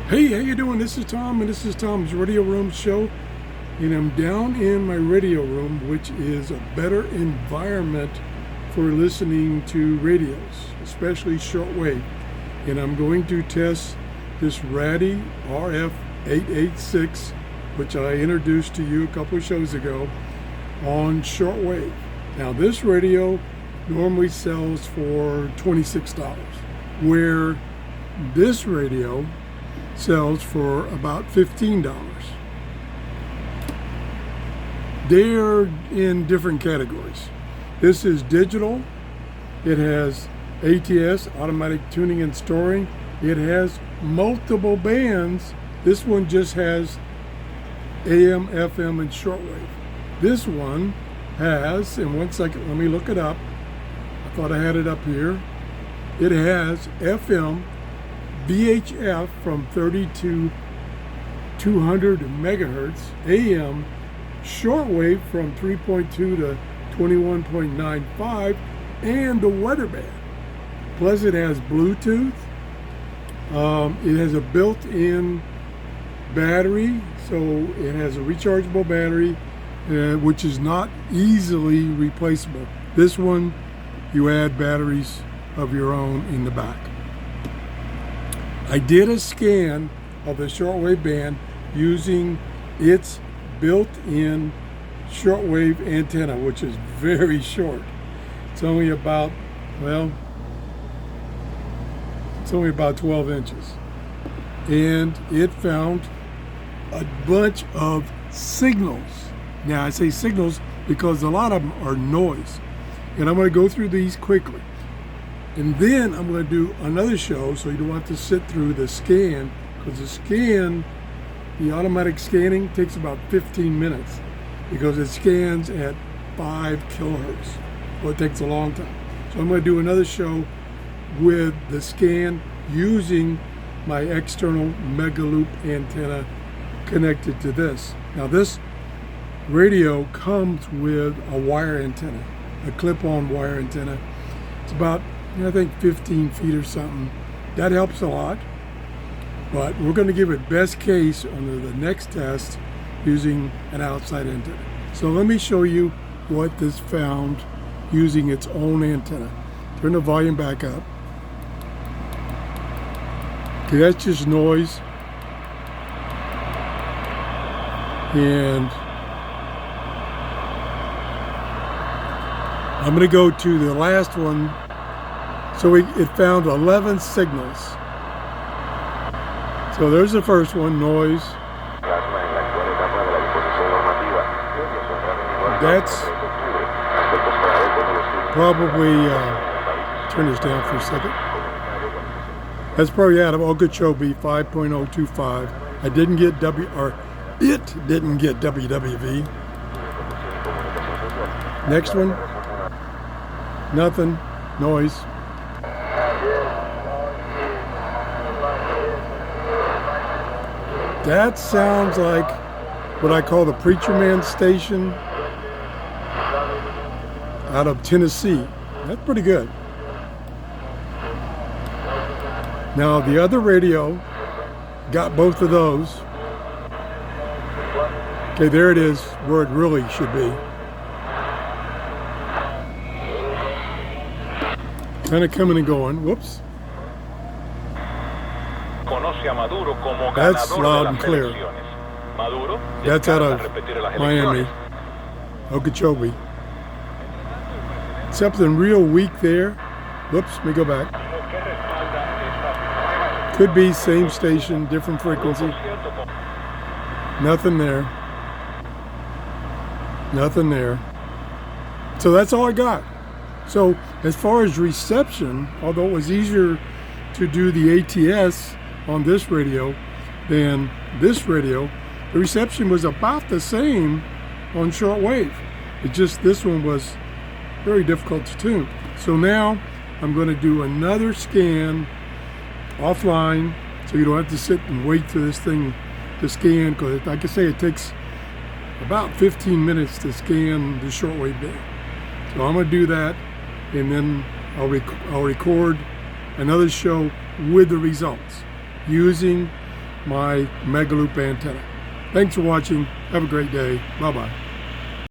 Hey, how you doing? This is Tom, and this is Tom's Radio Room show. And I'm down in my radio room, which is a better environment for listening to radios, especially shortwave. And I'm going to test this RADDY RF886, which I introduced to you a couple of shows ago, on shortwave. Now, this radio normally sells for $26, where this radio sells for about $15. They're in different categories. This is digital. It has ATS, automatic tuning and storing. It has multiple bands. This one just has AM, FM, and shortwave. This one has, in 1 second, let me look it up. I thought I had it up here. It has FM, VHF from 30 to 200 megahertz, AM, shortwave from 3.2 to 21.95, and the weather band. Plus it has Bluetooth. It has a built-in battery, so it has a rechargeable battery, which is not easily replaceable. This one, you add batteries of your own in the back. I did a scan of the shortwave band using its built-in shortwave antenna, which is very short. It's only about, well, it's only about 12 inches. And it found a bunch of signals. Now, I say signals because a lot of them are noise. And I'm going to go through these quickly. And then I'm going to do another show, so you don't have to sit through the scan, because the scan, the automatic scanning, takes about 15 minutes because it scans at 5 kilohertz. Well, it takes a long time. So I'm going to do another show with the scan using my external Mega Loop antenna connected to this. Now, this radio comes with a wire antenna, a clip-on wire antenna. It's about, I think, 15 feet or something. That helps a lot, but we're going to give it best case under the next test using an outside antenna. So let me show you what this found using its own antenna. Turn the volume back up. Okay, that's just noise. And I'm going to go to the last one. So it found 11 signals. So there's the first one, noise. That's probably, turn this down for a second. That's probably out of Okeechobee 5.025. I didn't get it didn't get WWV. Next one, nothing, noise. That sounds like what I call the Preacher Man station out of Tennessee. That's pretty good. Now, the other radio got both of those. Okay, there it is, where it really should be. Kind of coming and going. Whoops. That's loud and clear. That's out of Miami, Okeechobee. Something real weak there. Whoops, let me go back. Could be same station, different frequency. Nothing there. Nothing there. So that's all I got. So as far as reception, although it was easier to do the ATS on this radio than this radio, the reception was about the same on shortwave. It just, this one was very difficult to tune. So now I'm going to do another scan offline, so you don't have to sit and wait for this thing to scan, because like I say, it takes about 15 minutes to scan the shortwave band. So I'm going to do that, and then I'll record another show with the results using my Megaloop antenna. Thanks for watching. Have a great day. Bye-bye.